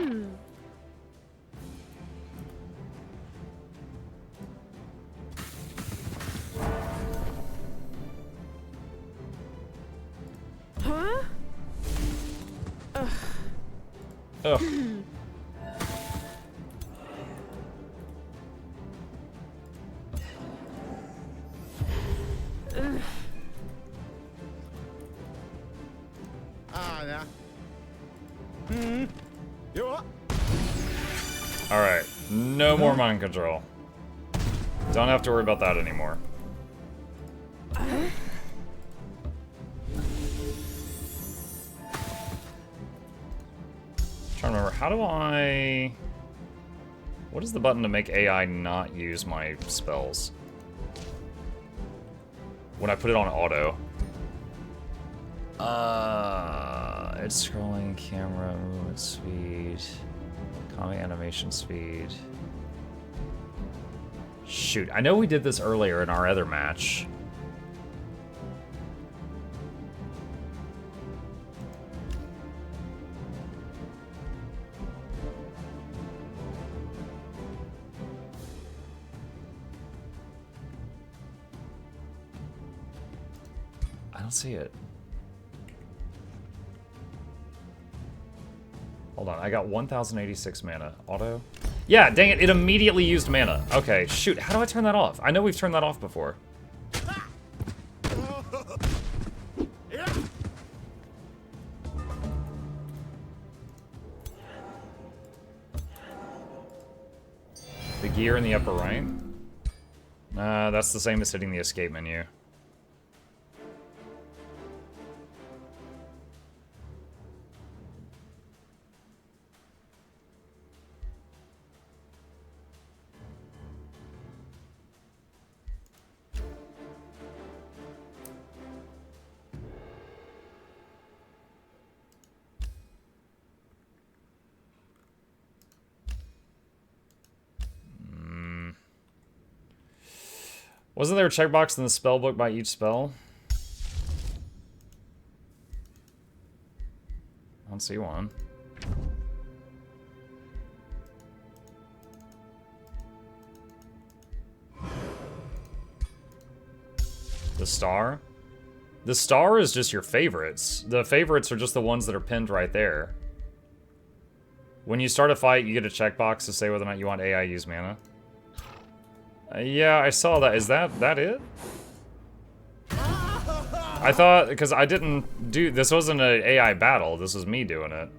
Huh? Ugh. Ugh. Alright, no more mind control. Don't have to worry about that anymore. Trying to remember, how do I... What is the button to make AI not use my spells? When I put it on auto. It's scrolling, camera, movement speed, comic animation speed. Shoot, I know we did this earlier in our other match. I don't see it. Hold on, I got 1,086 mana. Auto? Yeah, dang it, it immediately used mana. Okay, shoot, how do I turn that off? I know we've turned that off before. The gear in the upper right? That's the same as hitting the escape menu. Wasn't there a checkbox in the spell book by each spell? I don't see one. The star? The star is just your favorites. The favorites are just the ones that are pinned right there. When you start a fight, you get a checkbox to say whether or not you want AI use mana. Yeah, I saw that. Is that it? I thought, because I didn't do, this wasn't an AI battle, this was me doing it.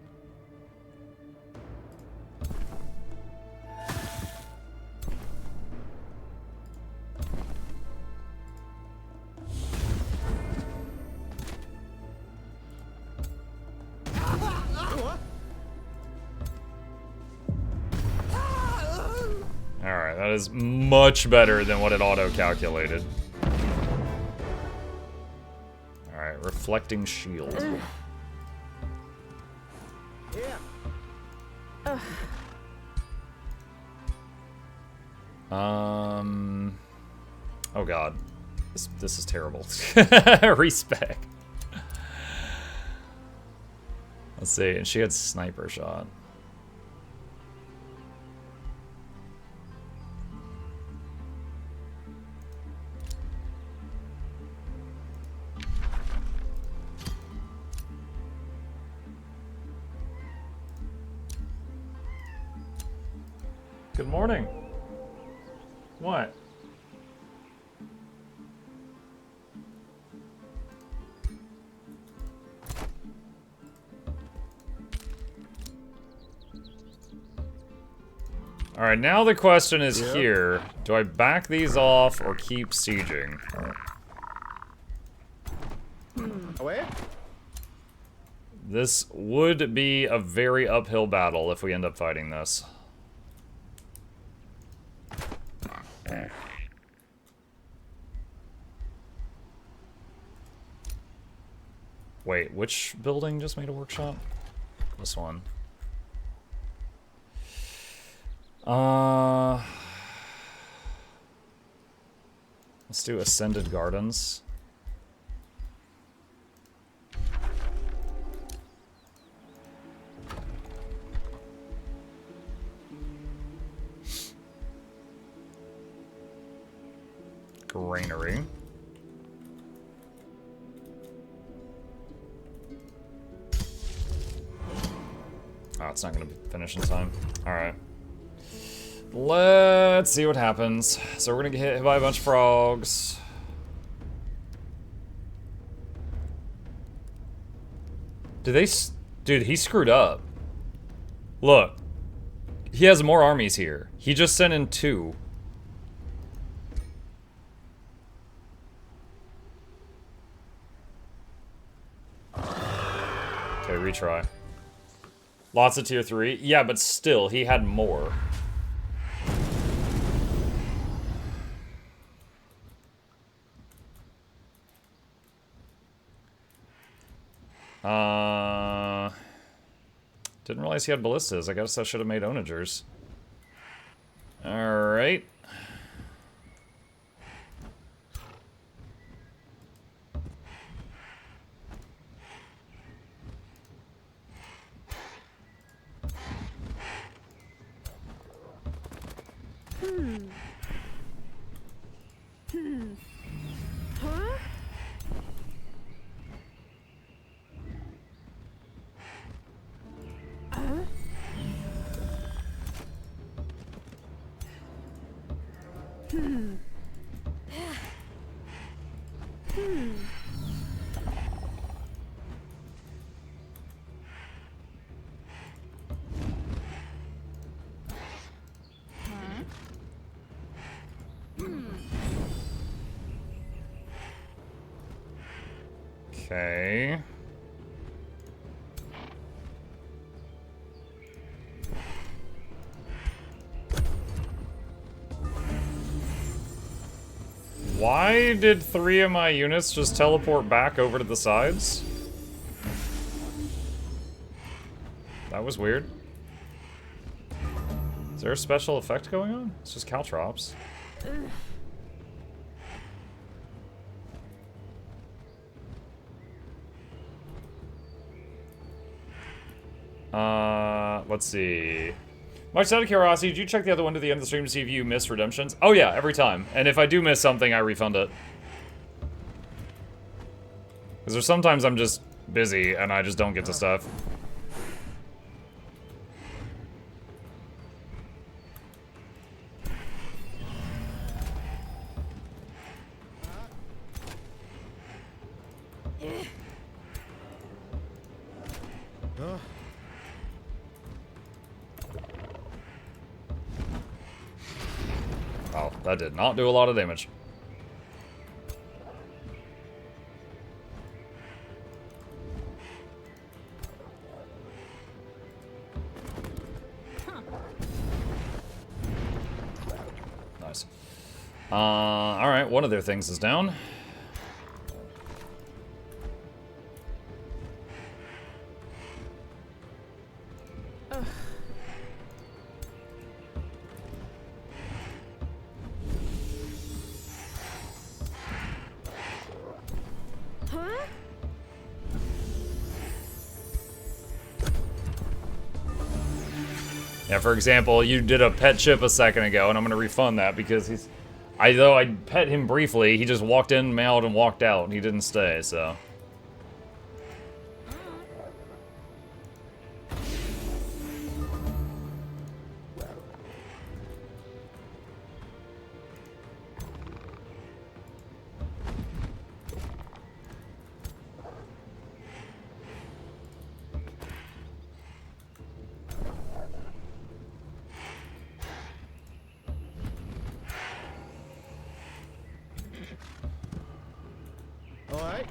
Alright, that is much better than what it auto-calculated. Alright, reflecting shield. Oh god. This is terrible. Respec. Let's see, and she had sniper shot. Good morning. What? Alright, now the question is here. Do I back these off or keep sieging? Away? This would be a very uphill battle if we end up fighting this. Wait, which building just made a workshop? This one. Let's do Ascended Gardens. granary. Oh, it's not gonna finish in time. Alright. Let's see what happens. So we're gonna get hit by a bunch of frogs. Dude, he screwed up. Look. He has more armies here. He just sent in 2. Okay, retry. Lots of tier 3. Yeah, but still, he had more. Didn't realize he had ballistas. I guess I should have made onagers. Alright. Huh? Okay. Why did 3 of my units just teleport back over to the sides? That was weird. Is there a special effect going on? It's just caltrops. Let's see. Much out of curiosity, did you check the other one to the end of the stream to see if you missed redemptions? Oh yeah, every time. And if I do miss something, I refund it. Because there's sometimes I'm just busy and I just don't get to stuff. Oh, that did not do a lot of damage. Nice. Alright, one of their things is down. Yeah, for example, you did a pet ship a second ago, and I'm gonna refund that because he's... Though I pet him briefly, he just walked in, mailed, and walked out, and he didn't stay, so... Alright.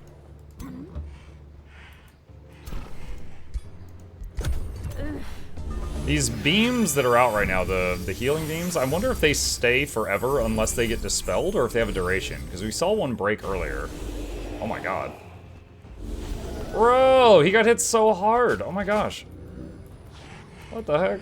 These beams that are out right now, the healing beams, I wonder if they stay forever unless they get dispelled or if they have a duration. Because we saw one break earlier. Oh my god. Bro, he got hit so hard. Oh my gosh. What the heck?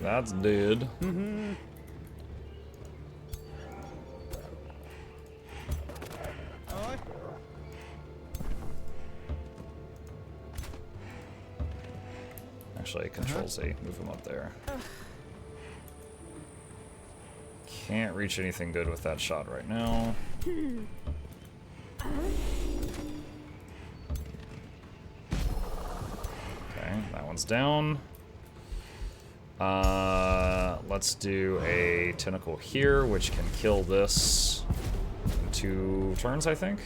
That's dead. Aye. Actually, Control Z. Move him up there. Can't reach anything good with that shot right now. Okay, that one's down. Let's do a tentacle here, which can kill this in 2 turns, I think.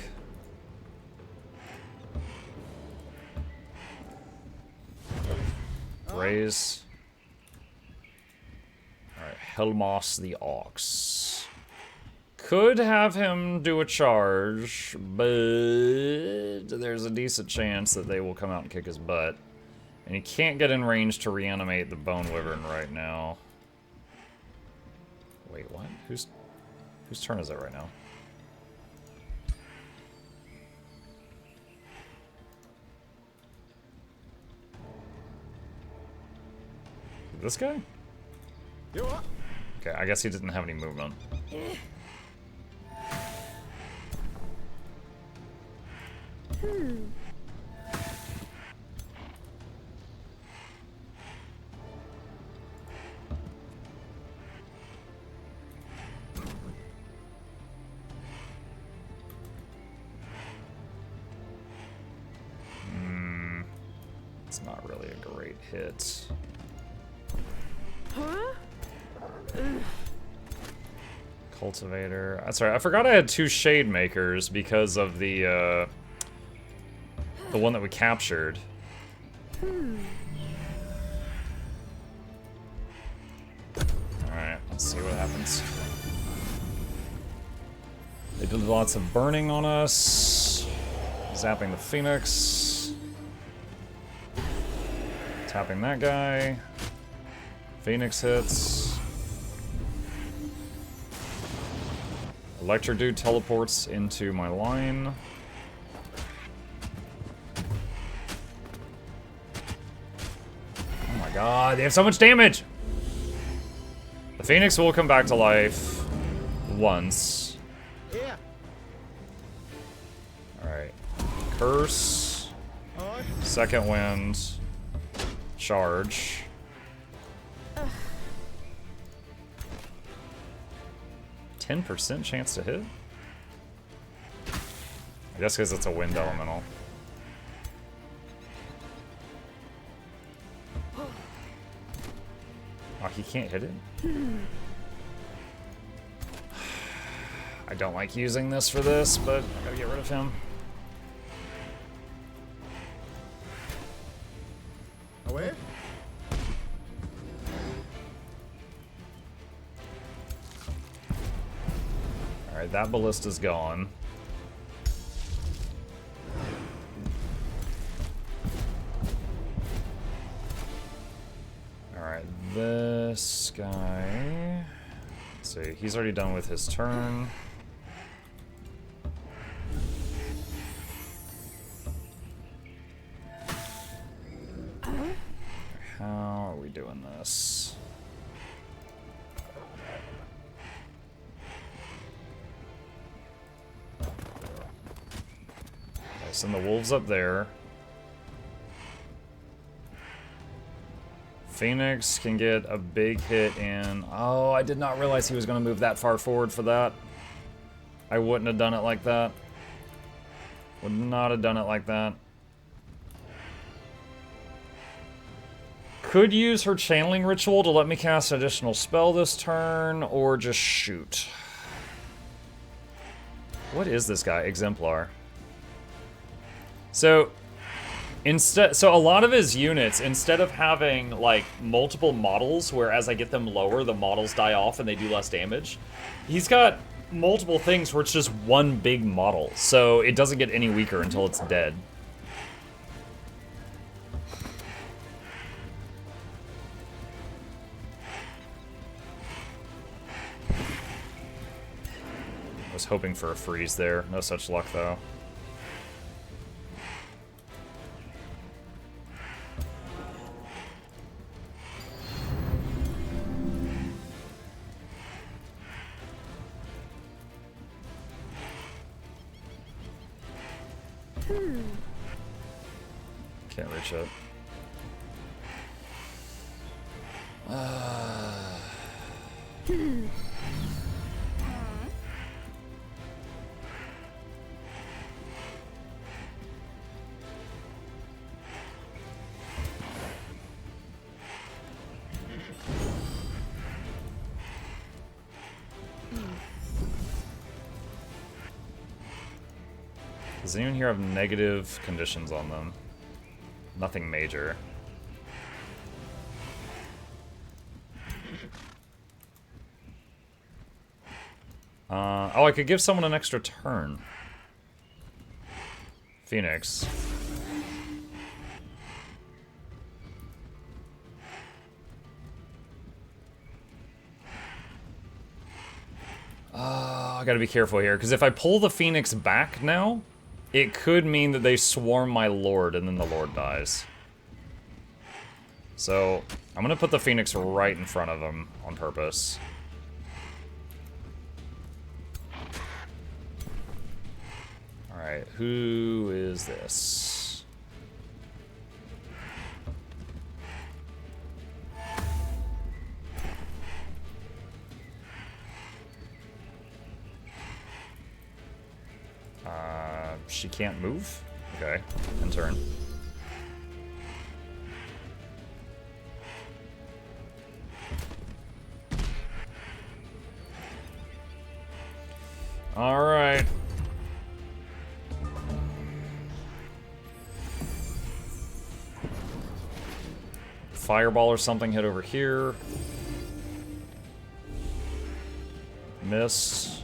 Raise. Alright, Helmos the Ox. Could have him do a charge, but there's a decent chance that they will come out and kick his butt. And he can't get in range to reanimate the Bone Wyvern right now. Wait, what? Whose turn is it right now? This guy? You what? Okay, I guess he didn't have any movement. It's not really a great hit. Huh? Cultivator. That's right. I forgot I had 2 Shade Makers because of the one that we captured. Alright, let's see what happens. They did lots of burning on us. Zapping the Phoenix. Tapping that guy. Phoenix hits. Electro Dude teleports into my line. Oh my god, they have so much damage! The Phoenix will come back to life once. Yeah. Alright. Curse. Aye. Second wind. Charge. 10% chance to hit? I guess because it's a wind elemental. Oh, he can't hit it? I don't like using this for this, but I gotta get rid of him. Away. Alright, that ballista's gone. Alright, this guy... Let's see, he's already done with his turn. How are we doing this? Send the wolves up there. Phoenix can get a big hit in. Oh, I did not realize he was going to move that far forward for that. I wouldn't have done it like that. Would not have done it like that. Could use her channeling ritual to let me cast an additional spell this turn, or just shoot. What is this guy? Exemplar. So a lot of his units, instead of having like multiple models where as I get them lower the models die off and they do less damage, he's got multiple things where it's just one big model, so it doesn't get any weaker until it's dead. I was hoping for a freeze there, no such luck though. Can't reach it. Does anyone here have negative conditions on them? Nothing major. Oh, I could give someone an extra turn. Phoenix. I gotta be careful here, because if I pull the Phoenix back now, it could mean that they swarm my Lord and then the Lord dies. So, I'm gonna put the Phoenix right in front of him on purpose. Alright, who is this? She can't move? Okay, in turn. Alright. Fireball or something hit over here. Missed.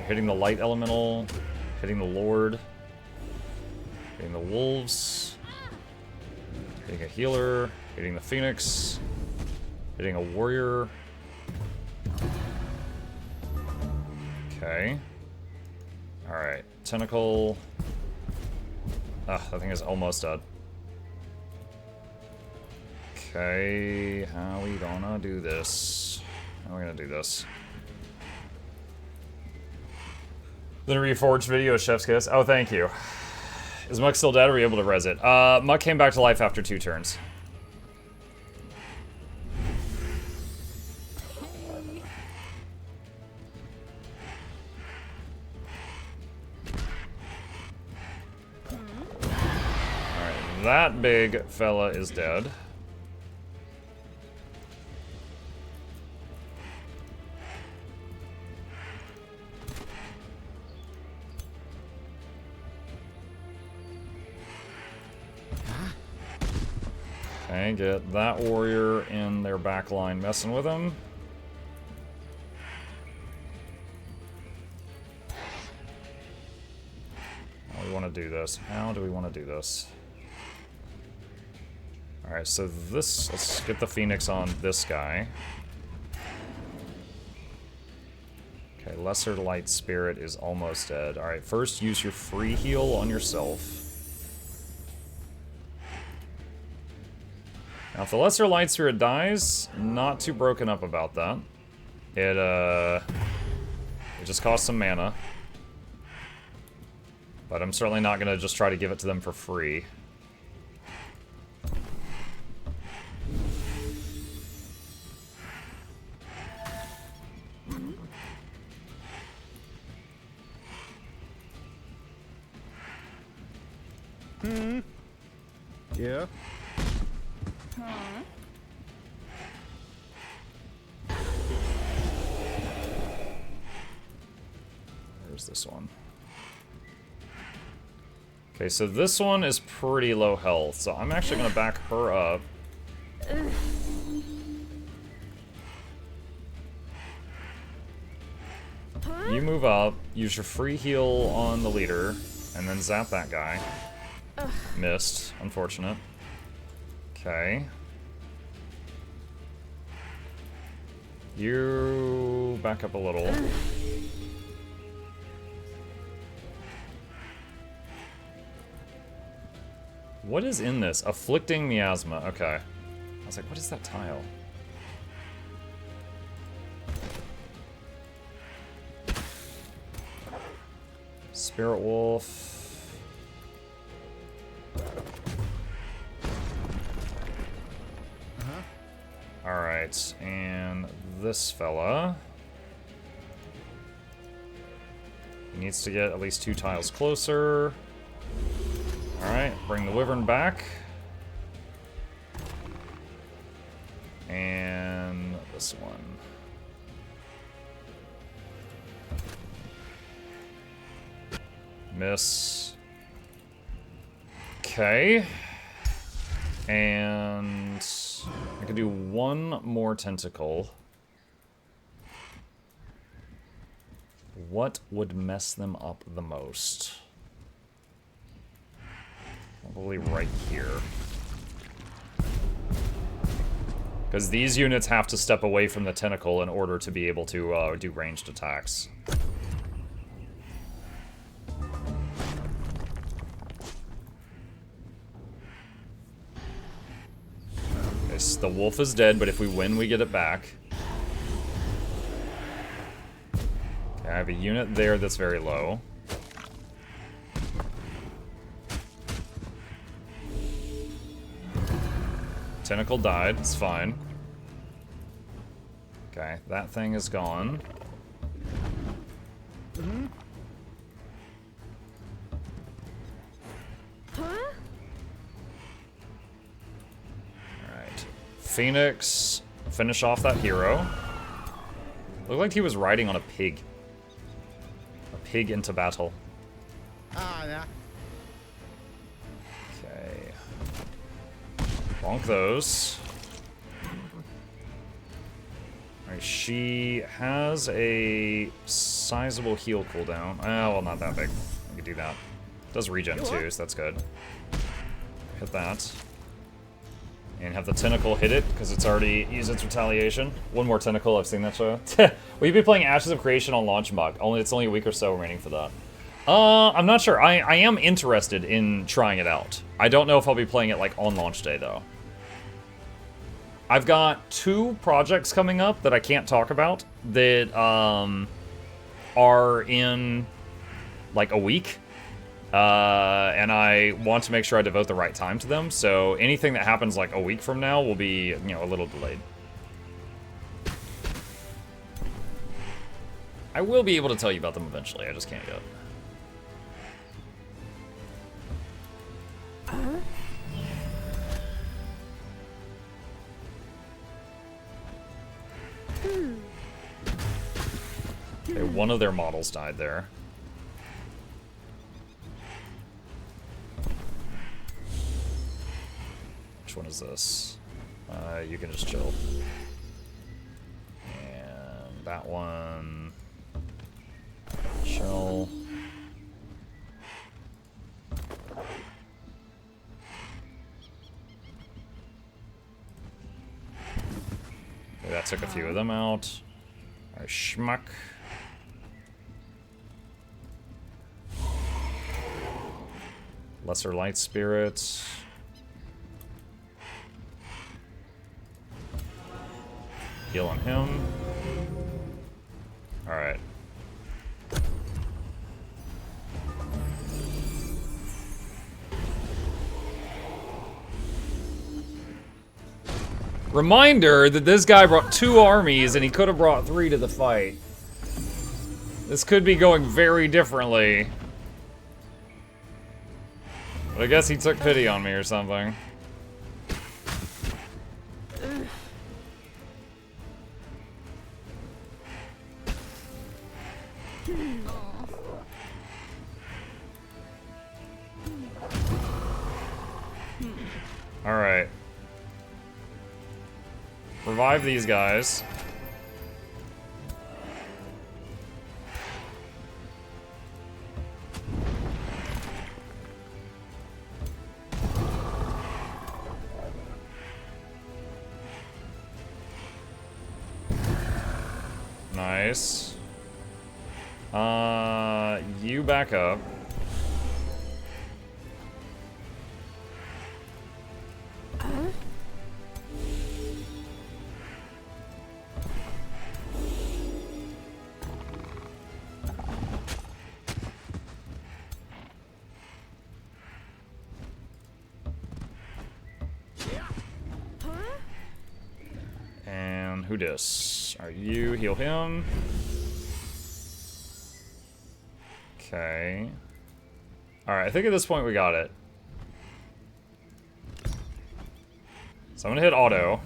Hitting the light elemental, hitting the Lord, hitting the wolves, hitting a healer, hitting the Phoenix, hitting a warrior. Okay. Alright, tentacle. Ah, that thing is almost dead. Okay, how are we gonna do this? How are we gonna do this? The Reforged video, Chef's Kiss. Oh, thank you. Is Muck still dead, or were you able to res it? Muck came back to life after 2 turns. Alright, that big fella is dead. Okay, get that warrior in their back line messing with him. How do we want to do this? How do we want to do this? Alright, so this... Let's get the Phoenix on this guy. Okay, Lesser Light Spirit is almost dead. Alright, first use your free heal on yourself. Now, if the Lesser Light Spirit dies, not too broken up about that. It just costs some mana. But I'm certainly not going to just try to give it to them for free. Yeah. Where's this one? Okay, so this one is pretty low health, so I'm actually going to back her up. You move up, use your free heal on the leader, and then zap that guy. Missed, unfortunate. Okay. You back up a little. What is in this? Afflicting Miasma. Okay. I was like, what is that tile? Spirit Wolf. Alright, and this fella. He needs to get at least 2 tiles closer. Alright, bring the Wyvern back. And this one. Miss. Okay. And I could do 1 more tentacle. What would mess them up the most? Probably right here. Because these units have to step away from the tentacle in order to be able to do ranged attacks. Okay, so the wolf is dead, but if we win, we get it back. Okay, I have a unit there that's very low. Tentacle died, it's fine. Okay, that thing is gone. Alright. Phoenix, finish off that hero. Looked like he was riding on a pig. A pig into battle. Ah, yeah. Okay. Bonk those. Alright, she has a sizable heal cooldown. Oh, well, not that big. We could do that. Does regen too, so that's good. Hit that. And have the tentacle hit it, because it's already used its retaliation. 1 more tentacle, I've seen that show. We've been playing Ashes of Creation on launch muck. It's only a week or so remaining for that. I'm not sure. I am interested in trying it out. I don't know if I'll be playing it, like, on launch day, though. I've got 2 projects coming up that I can't talk about that, are in, like, a week. And I want to make sure I devote the right time to them, so anything that happens, like, a week from now will be, you know, a little delayed. I will be able to tell you about them eventually, I just can't yet. Okay, 1 of their models died there. Which one is this? You can just chill. And that one... Chill. Okay, that took a few of them out. Alright, schmuck. Lesser Light Spirits. Heal on him. Alright. Reminder that this guy brought 2 armies and he could have brought 3 to the fight. This could be going very differently. But I guess he took pity on me or something. Alright. Revive these guys. Nice. You back up. who dis? Are you heal him? Okay. Alright, I think at this point we got it. So I'm gonna hit auto.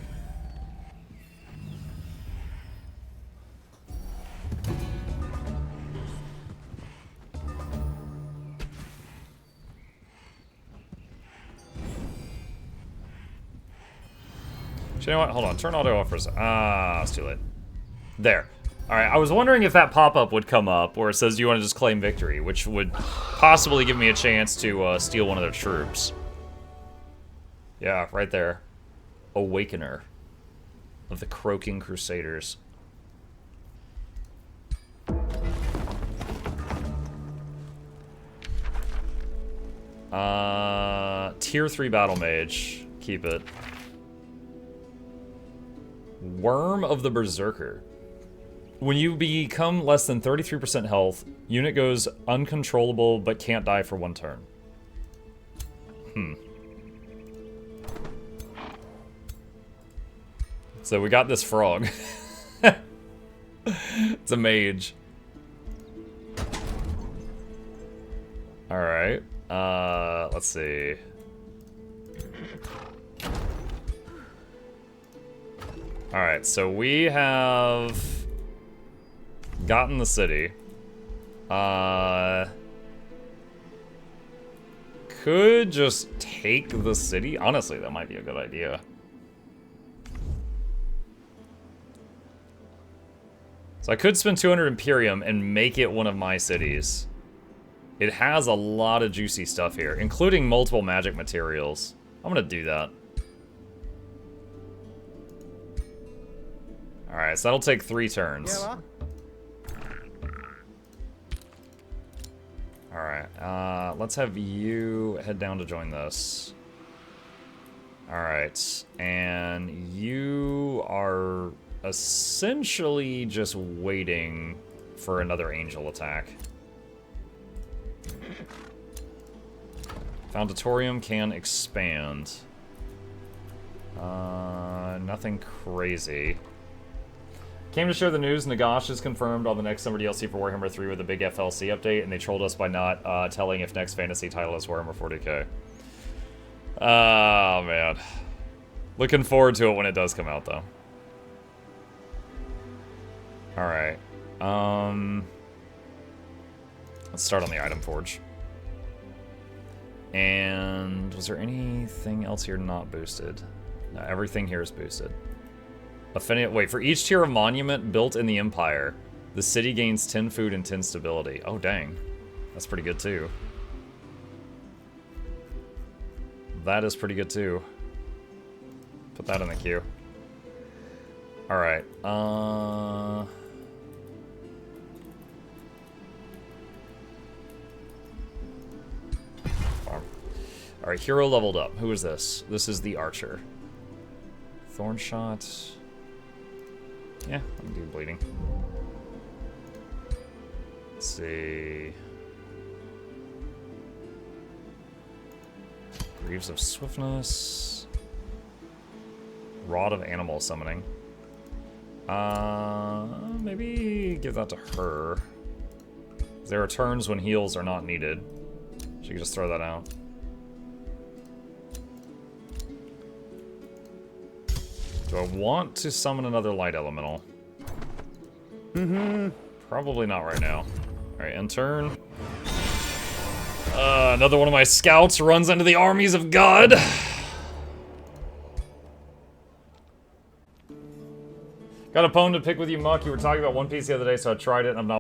You know what? Hold on. Turn auto off for a second. Ah, it's too late. There. Alright, I was wondering if that pop-up would come up where it says, do you want to just claim victory? Which would possibly give me a chance to steal one of their troops. Yeah, right there. Awakener of the Croaking Crusaders. Tier 3 Battle Mage. Keep it. Worm of the Berserker. When you become less than 33% health, unit goes uncontrollable but can't die for 1 turn. So we got this frog. It's a mage. Alright. Let's see. Alright, so we have gotten the city. Could just take the city. Honestly, that might be a good idea. So I could spend 200 Imperium and make it one of my cities. It has a lot of juicy stuff here, including multiple magic materials. I'm gonna do that. Alright, so that'll take 3 turns. Alright, let's have you head down to join this. Alright, and you are essentially just waiting for another angel attack. Foundatorium can expand. Nothing crazy. Came to share the news, Nagash is confirmed on the next summer DLC for Warhammer 3 with a big FLC update, and they trolled us by not telling if next fantasy title is Warhammer 40k. Oh, man. Looking forward to it when it does come out, though. Alright. Let's start on the item forge. And was there anything else here not boosted? No, everything here is boosted. Wait, for each tier of monument built in the Empire, the city gains 10 food and 10 stability. Oh, dang. That's pretty good, too. That is pretty good, too. Put that in the queue. Alright, Farm. Alright, hero leveled up. Who is this? This is the Archer. Thorn shot. Yeah, I can do bleeding. Let's see. Greaves of Swiftness. Rod of Animal Summoning. Maybe give that to her. There are turns when heals are not needed. She can just throw that out. Do I want to summon another light elemental? Probably not right now. Alright, end turn. Another one of my scouts runs into the armies of God. Got a poem to pick with you, Muck. You were talking about One Piece the other day, so I tried it and I'm not